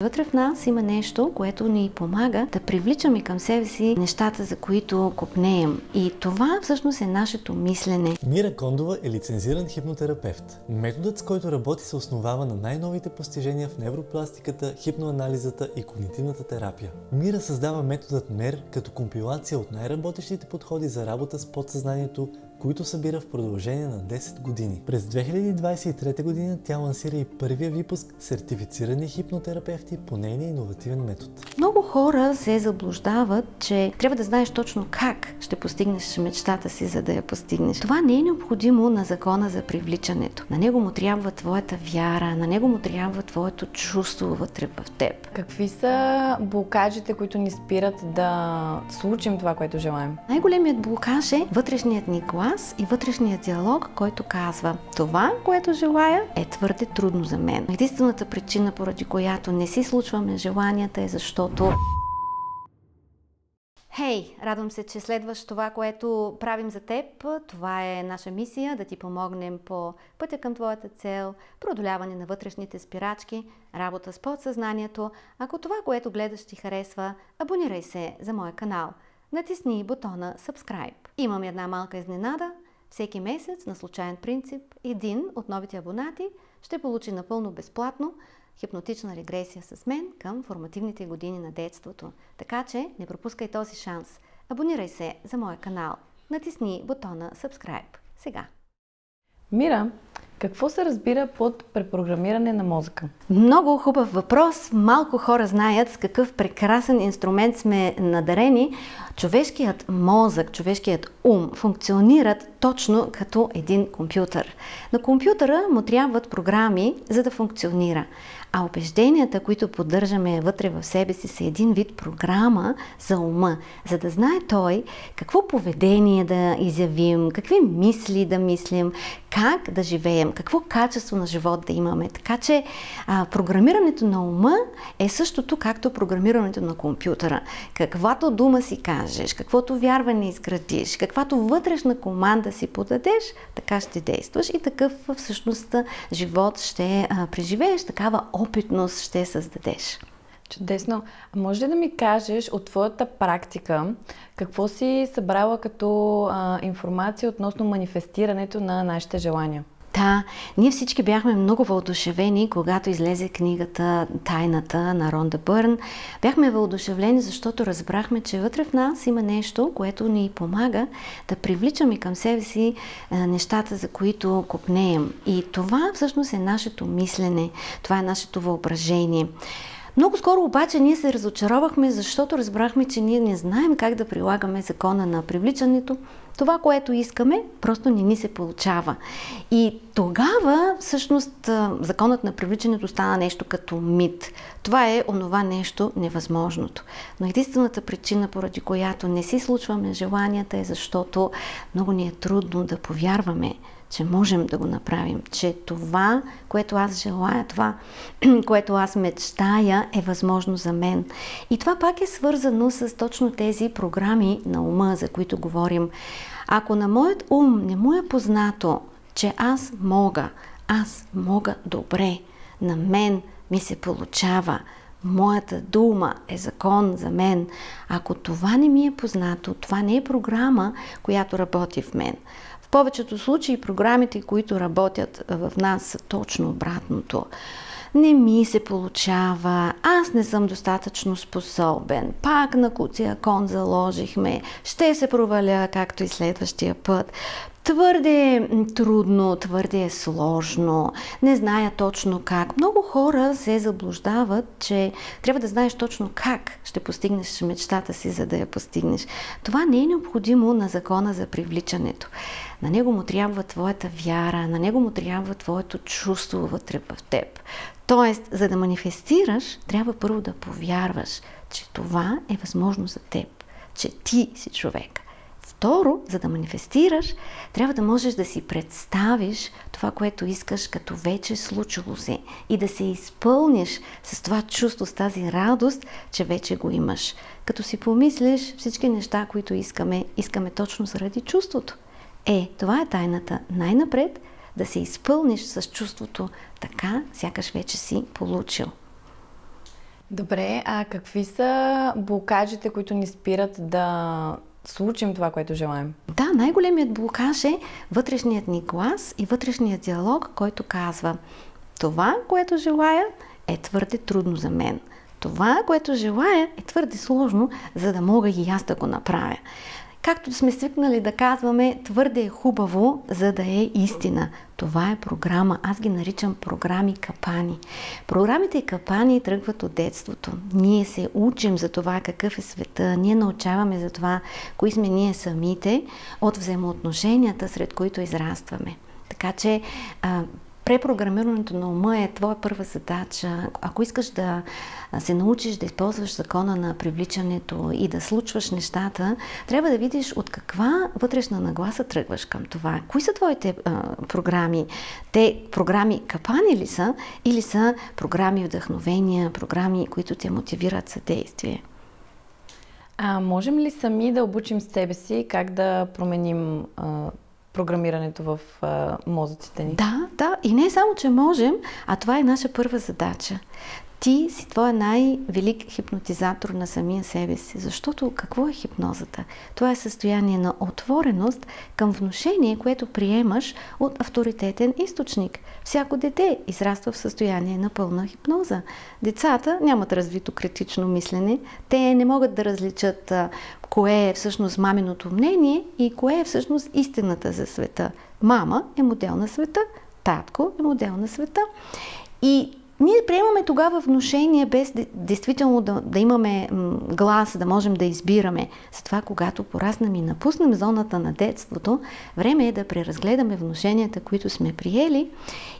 Вътре в нас има нещо, което ни помага да привличаме към себе си нещата, за които копнеем. И това всъщност е нашето мислене. Мира Кондова е лицензиран хипнотерапевт. Методът, с който работи, се основава на най-новите постижения в невропластиката, хипноанализата и когнитивната терапия. Мира създава методът МЕР като компилация от най-работещите подходи за работа с подсъзнанието, които събира в продължение на 10 години. През 2023 година тя лансира и първия випуск сертифицирани хипнотерапевти по нейния иновативен метод. Много хора се заблуждават, че трябва да знаеш точно как ще постигнеш мечтата си, за да я постигнеш. Това не е необходимо на закона за привличането. На него му трябва твоята вяра, на него му трябва твоето чувство вътре в теб. Какви са блокажите, които ни спират да случим това, което желаем? Най-големият блокаж е вътрешният ни глас и вътрешният диалог, който казва: това, което желая, е твърде трудно за мен. Единствената причина, поради която не си случваме желанията, е защото... Хей, радвам се, че следваш това, което правим за теб. Това е наша мисия, да ти помогнем по пътя към твоята цел, преодоляване на вътрешните спирачки, работа с подсъзнанието. Ако това, което гледаш, ти харесва, абонирай се за моя канал. Натисни бутона Subscribe. Имам една малка изненада. Всеки месец на случайен принцип един от новите абонати ще получи напълно безплатно хипнотична регресия с мен към формативните години на детството. Така че не пропускай този шанс. Абонирай се за моя канал. Натисни бутона Subscribe. Сега. Мира, какво се разбира под препрограмиране на мозъка? Много хубав въпрос. Малко хора знаят с какъв прекрасен инструмент сме надарени. Човешкият мозък, човешкият ум функционират точно като един компютър. На компютъра му трябват програми, за да функционира. А убежденията, които поддържаме вътре в себе си, са един вид програма за ума, за да знае той какво поведение да изявим, какви мисли да мислим, как да живеем, какво качество на живот да имаме. Така че програмирането на ума е същото, както програмирането на компютъра. Каквато дума си кажеш, каквото вярване изградиш, каквато вътрешна команда си подадеш, така ще действаш и такъв всъщност живот ще преживееш, такава опитност ще създадеш. Чудесно. А може ли да ми кажеш от твоята практика какво си събрала като информация относно манифестирането на нашите желания? Да, ние всички бяхме много въодушевени, когато излезе книгата "Тайната" на Ронда Бърн. Бяхме въодушевлени, защото разбрахме, че вътре в нас има нещо, което ни помага да привличаме към себе си нещата, за които копнеем. И това всъщност е нашето мислене, това е нашето въображение. Много скоро обаче ние се разочаровахме, защото разбрахме, че ние не знаем как да прилагаме закона на привличането. Това, което искаме, просто не ни се получава. И тогава, всъщност, законът на привличането стана нещо като мит. Това е онова нещо невъзможното. Но единствената причина, поради която не си случваме желанията, е защото много ни е трудно да повярваме, че можем да го направим, че това, което аз желая, това, което аз мечтая, е възможно за мен. И това пак е свързано с точно тези програми на ума, за които говорим. Ако на моят ум не му е познато, че аз мога добре, на мен ми се получава, моята дума е закон за мен. Ако това не ми е познато, това не е програма, която работи в мен. В повечето случаи програмите, които работят в нас, са точно обратното. Не ми се получава, аз не съм достатъчно способен, пак на куция кон заложихме, ще се проваля, както и следващия път. Твърде е трудно, твърде е сложно, не зная точно как. Много хора се заблуждават, че трябва да знаеш точно как ще постигнеш мечтата си, за да я постигнеш. Това не е необходимо на закона за привличането. На него му трябва твоята вяра, на него му трябва твоето чувство вътре в теб. Тоест, за да манифестираш, трябва първо да повярваш, че това е възможно за теб, че ти си човек. Второ, за да манифестираш, трябва да можеш да си представиш това, което искаш, като вече случило се и да се изпълниш с това чувство, с тази радост, че вече го имаш. Като си помислиш всички неща, които искаме точно заради чувството. Това е тайната. Най-напред да се изпълниш с чувството така, сякаш вече си получил. Добре, а какви са блокажите, които ни спират да случим това, което желаем? Да, най-големият блокаж е вътрешният ни глас и вътрешният диалог, който казва: това, което желая, е твърде трудно за мен. Това, което желая, е твърде сложно, за да мога и аз да го направя. Както сме свикнали да казваме, твърде е хубаво, за да е истина. Това е програма. Аз ги наричам програми капани. Програмите капани тръгват от детството. Ние се учим за това какъв е света. Ние научаваме за това, кои сме ние самите, от взаимоотношенията, сред които израстваме. Така че препрограмирането на ума е твоя първа задача. Ако искаш да се научиш да използваш закона на привличането и да случваш нещата, трябва да видиш от каква вътрешна нагласа тръгваш към това. Кои са твоите програми? Те програми капани ли са или са програми вдъхновения, програми, които те мотивират за действие? Можем ли сами да обучим себе си как да променим програмирането в мозъците ни? Да. И не само, че можем, а това е наша първа задача. Ти си твоя най-велик хипнотизатор на самия себе си. Защото какво е хипнозата? Това е състояние на отвореност към внушение, което приемаш от авторитетен източник. Всяко дете израства в състояние на пълна хипноза. Децата нямат развито критично мислене. Те не могат да различат кое е всъщност маминото мнение и кое е всъщност истината за света. Мама е модел на света, татко е модел на света. И ние приемаме тогава внушение, без действително да имаме глас, да можем да избираме. Затова, когато пораснем и напуснем зоната на детството, време е да преразгледаме внушенията, които сме приели,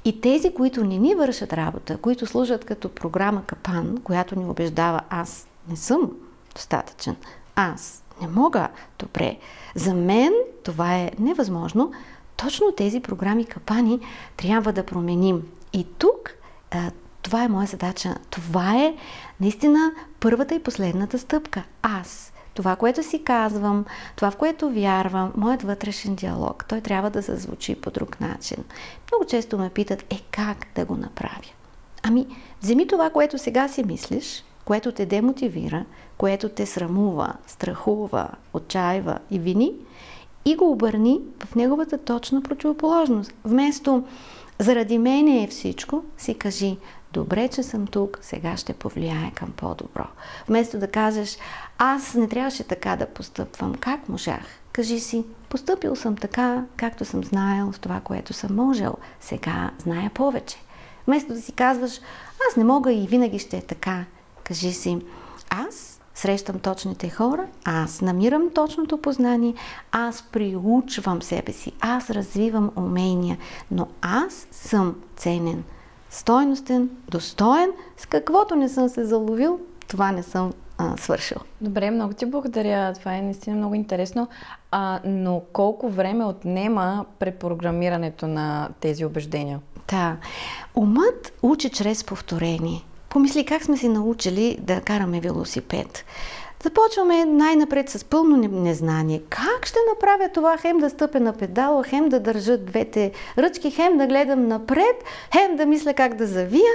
и тези, които не ни вършат работа, които служат като програма капан, която ни убеждава: аз не съм достатъчен, аз не мога добре, за мен това е невъзможно. Точно тези програми капани трябва да променим. И тук това е моя задача. Това е наистина първата и последната стъпка. Аз. Това, което си казвам, това, в което вярвам, моят вътрешен диалог, той трябва да зазвучи по друг начин. Много често ме питат: как да го направя? Вземи това, което сега си мислиш, което те демотивира, което те срамува, страхува, отчаива и вини, и го обърни в неговата точна противоположност. Вместо заради мене е всичко, си кажи: добре, че съм тук, сега ще повлияе към по-добро. Вместо да кажеш: аз не трябваше така да постъпвам, как можах? Кажи си: постъпил съм така, както съм знаел, с това, което съм можел. Сега зная повече. Вместо да си казваш: аз не мога и винаги ще е така, кажи си: аз срещам точните хора, аз намирам точното познание, аз приучвам себе си, аз развивам умения, но аз съм ценен, стойностен, достоен, с каквото не съм се заловил, това не съм свършил. Добре, много ти благодаря. Това е наистина много интересно. Но колко време отнема препрограмирането на тези убеждения? Да. Умът учи чрез повторение. Помисли как сме си научили да караме велосипед. Започваме най-напред с пълно незнание. Как ще направя това? Хем да стъпя на педала, хем да държа двете ръчки, хем да гледам напред, хем да мисля как да завия.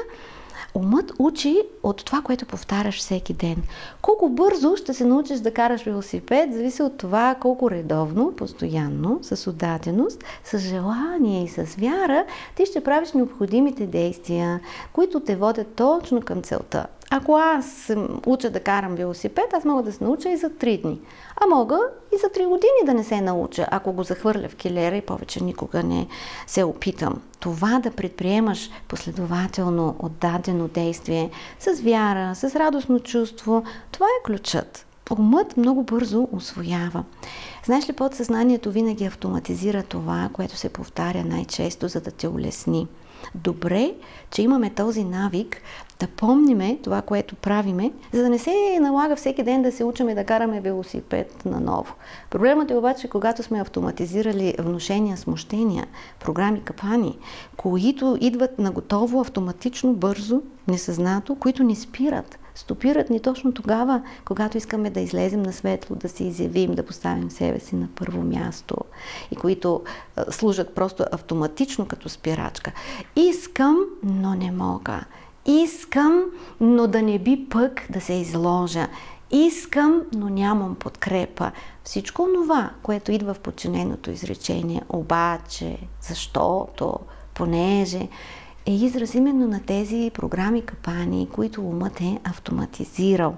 Умът учи от това, което повтаряш всеки ден. Колко бързо ще се научиш да караш велосипед, зависи от това колко редовно, постоянно, с отдаденост, с желание и с вяра ти ще правиш необходимите действия, които те водят точно към целта. Ако аз уча да карам велосипед, аз мога да се науча и за 3 дни. А мога и за 3 години да не се науча, ако го захвърля в килера и повече никога не се опитам. Това да предприемаш последователно, отдадено действие, с вяра, с радостно чувство, това е ключът. Умът много бързо усвоява. Знаеш ли, подсъзнанието винаги автоматизира това, което се повтаря най-често, за да те улесни. Добре, че имаме този навик да помниме това, което правиме, за да не се налага всеки ден да се учиме да караме велосипед наново. Проблемът е обаче, когато сме автоматизирали внушения, смущения, програми, капани, които идват наготово, автоматично, бързо, несъзнато, които ни спират. Стопират ни точно тогава, когато искаме да излезем на светло, да се изявим, да поставим себе си на първо място, и които служат просто автоматично като спирачка. Искам, но не мога. Искам, но да не би пък да се изложа. Искам, но нямам подкрепа. Всичко това, което идва в подчиненото изречение, обаче, защото, понеже, е израз именно на тези програми капани, които умът е автоматизирал.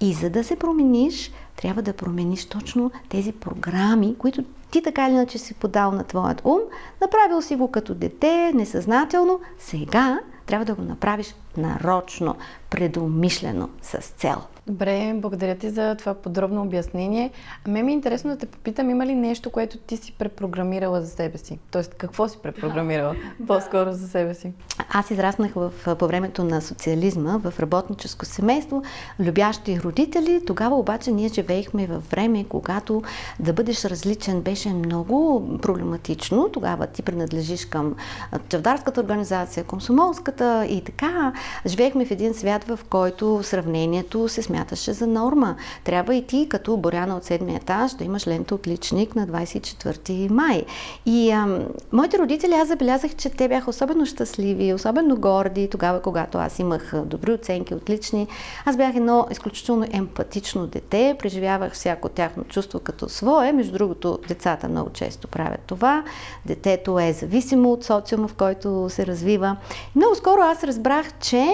И за да се промениш, трябва да промениш точно тези програми, които ти така или иначе си подал на твоят ум, направил си го като дете, несъзнателно, сега трябва да го направиш нарочно, предумишлено, с цел. Добре, благодаря ти за това подробно обяснение. Ме ми е интересно да те попитам, има ли нещо, което ти си препрограмирала за себе си? Тоест, какво си препрограмирала по-скоро за себе си? Аз израснах по времето на социализма, в работническо семейство, любящи родители. Тогава обаче ние живеехме във време, когато да бъдеш различен беше много проблематично. Тогава ти принадлежиш към чавдарската организация, комсомолската и така. Живеехме в един свят, в който сравнението се смяташе за норма. Трябва и ти, като Боряна от 7-ми етаж, да имаш лента отличник на 24 май. И моите родители, аз забелязах, че те бяха особено щастливи, особено горди тогава, когато аз имах добри оценки, отлични. Аз бях едно изключително емпатично дете, преживявах всяко тяхно чувство като свое. Между другото, децата много често правят това. Детето е зависимо от социума, в който се развива. И много скоро аз разбрах, че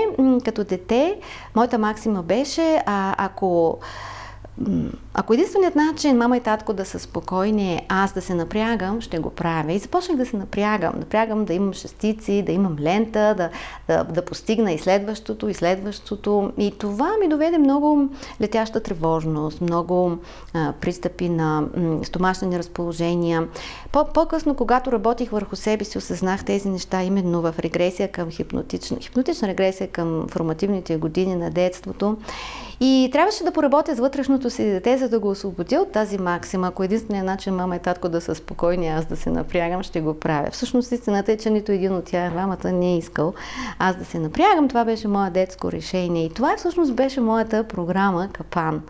като дете моята максима беше, ако единственият начин мама и татко да са спокойни е аз да се напрягам, ще го правя. И започнах да се напрягам да имам шестици, да имам лента, да постигна и следващото. И това ми доведе много летяща тревожност, много пристъпи на стомашни неразположения. По-късно, когато работих върху себе си, осъзнах тези неща именно в регресия към хипнотична регресия към формативните години на детството. И трябваше да поработя с вътрешното си дете, за да го освободя от тази максима. Ако единственият начин мама и татко да са спокойни, аз да се напрягам, ще го правя. Всъщност истината е, че нито един от тях двамата не е искал аз да се напрягам. Това беше мое детско решение. И това всъщност беше моята програма Капан.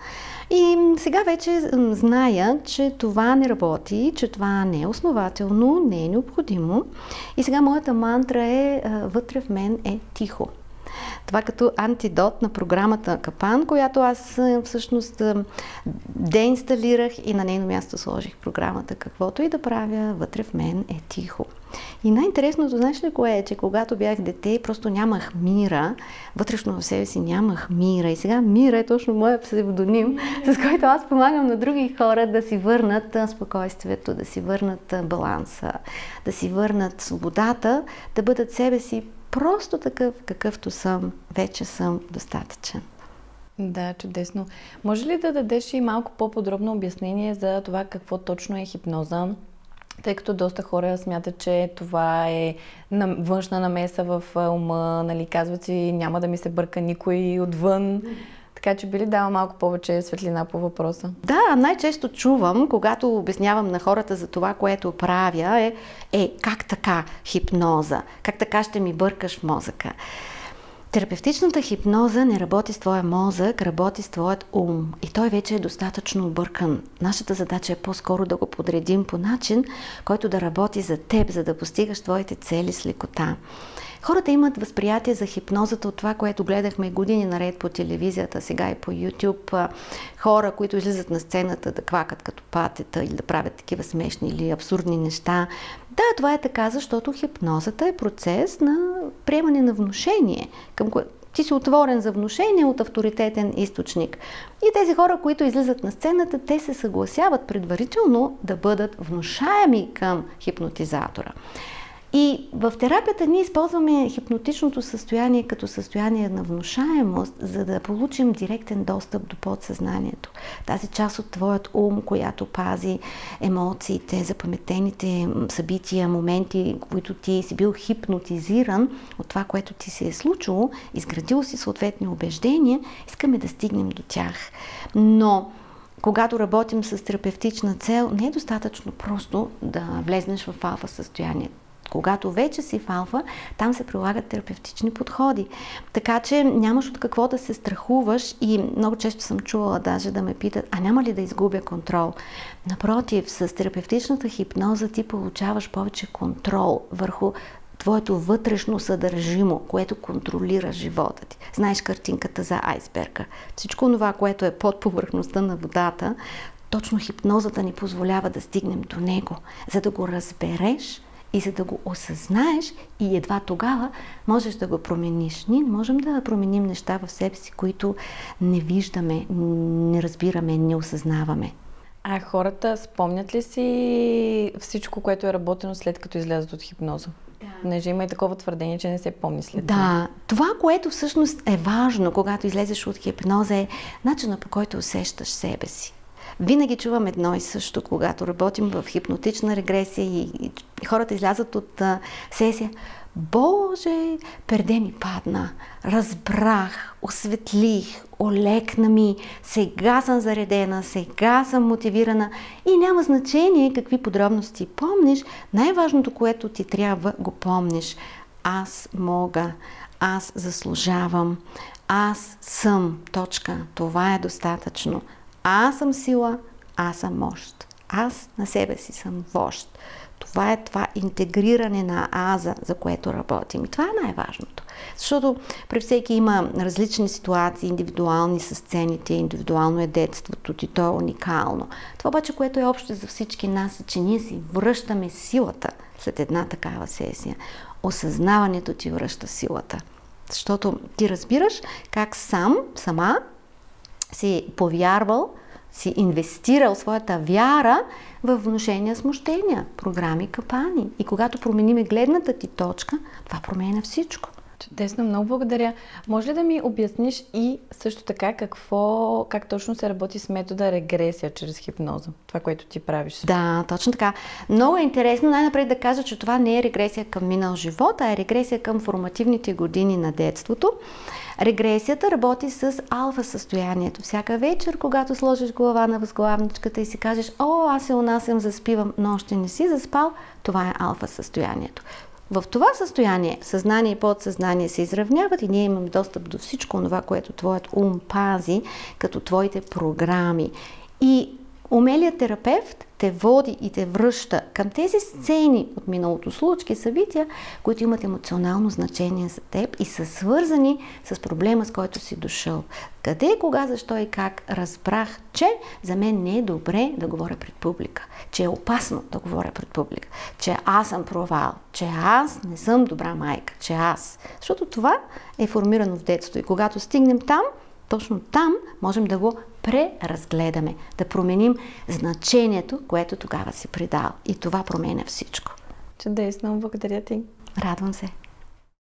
И сега вече зная, че това не работи, че това не е основателно, не е необходимо. И сега моята мантра е вътре в мен е тихо. Това като антидот на програмата Капан, която аз всъщност деинсталирах и на нейно място сложих програмата каквото и да правя, вътре в мен е тихо. И най-интересното, знаеш ли кое е, че когато бях дете, просто нямах мира, вътрешно в себе си нямах мира. И сега мира е точно моя псевдоним, с който аз помагам на други хора да си върнат спокойствието, да си върнат баланса, да си върнат свободата, да бъдат себе си просто такъв, какъвто съм, вече съм достатъчен. Да, чудесно. Може ли да дадеш и малко по-подробно обяснение за това какво точно е хипноза? Тъй като доста хора смятат, че това е външна намеса в ума, нали, казват си, няма да ми се бърка никой отвън. Така че би ли дала малко повече светлина по въпроса? Да, най-често чувам, когато обяснявам на хората за това, което правя, как така хипноза? Как така ще ми бъркаш в мозъка? Терапевтичната хипноза не работи с твоя мозък, работи с твоят ум. И той вече е достатъчно объркан. Нашата задача е по-скоро да го подредим по начин, който да работи за теб, за да постигаш твоите цели с лекота. Хората имат възприятие за хипнозата от това, което гледахме години наред по телевизията, сега и по YouTube. Хора, които излизат на сцената да квакат като патета или да правят такива смешни или абсурдни неща. Да, това е така, защото хипнозата е процес на приемане на внушение, към което ти си отворен за внушение от авторитетен източник. И тези хора, които излизат на сцената, те се съгласяват предварително да бъдат внушаеми към хипнотизатора. И в терапията ние използваме хипнотичното състояние като състояние на внушаемост, за да получим директен достъп до подсъзнанието. Тази част от твоят ум, която пази емоциите, запаметените събития, моменти, в които ти си бил хипнотизиран от това, което ти се е случило, изградил си съответни убеждения, искаме да стигнем до тях. Но когато работим с терапевтична цел, не е достатъчно просто да влезнеш в алфа състояние. Когато вече си в алфа, там се прилагат терапевтични подходи. Така че нямаш от какво да се страхуваш и много често съм чувала даже да ме питат, а няма ли да изгубя контрол? Напротив, с терапевтичната хипноза ти получаваш повече контрол върху твоето вътрешно съдържимо, което контролира живота ти. Знаеш картинката за айсберга. Всичко това, което е под повърхността на водата, точно хипнозата ни позволява да стигнем до него, за да го разбереш и за да го осъзнаеш и едва тогава можеш да го промениш. Ние не можем да променим неща в себе си, които не виждаме, не разбираме, не осъзнаваме. А хората спомнят ли си всичко, което е работено след като излязат от хипноза? Да. Понеже има и такова твърдение, че не се помни след това. Да, това, което всъщност е важно, когато излезеш от хипноза, е начинът, по който усещаш себе си. Винаги чувам едно и също, когато работим в хипнотична регресия и хората излязат от сесия. Боже, перде ми падна, разбрах, осветлих, олекна ми, сега съм заредена, сега съм мотивирана и няма значение какви подробности помниш. Най-важното, което ти трябва, го помниш. Аз мога, аз заслужавам, аз съм, точка. Това е достатъчно. Аз съм сила, аз съм мощ. Аз на себе си съм вожд. Това е това интегриране на аза, за което работим. И това е най-важното. Защото при всеки има различни ситуации, индивидуални са сцените, индивидуално е детството ти, то е уникално. Това обаче, което е общо за всички нас, е, че ние си връщаме силата след една такава сесия. Осъзнаването ти връща силата. Защото ти разбираш как сама си повярвал, си инвестирал своята вяра в внушения, смущения, програми, капани. И когато промениме гледната ти точка, това променя всичко. Чудесно, много благодаря. Може ли да ми обясниш и също така как точно се работи с метода регресия чрез хипноза? Това, което ти правиш. Да, точно така. Много е интересно най-напред да кажа, че това не е регресия към минал живот, а е регресия към формативните години на детството. Регресията работи с алфа състоянието. Всяка вечер, когато сложиш глава на възглавничката и си кажеш: о, аз се унасям, заспивам, но още не си заспал, това е алфа състоянието. В това състояние съзнание и подсъзнание се изравняват и ние имаме достъп до всичко това, което твоят ум пази като твоите програми. И умелият терапевт те води и те връща към тези сцени от миналото, случки, събития, които имат емоционално значение за теб и са свързани с проблема, с който си дошъл. Къде, кога, защо и как разбрах, че за мен не е добре да говоря пред публика, че е опасно да говоря пред публика, че аз съм провал, че аз не съм добра майка, че аз. Защото това е формирано в детството и когато стигнем там, точно там можем да го преразгледаме, да променим значението, което тогава си придал. И това променя всичко. Чудесно, благодаря ти. Радвам се.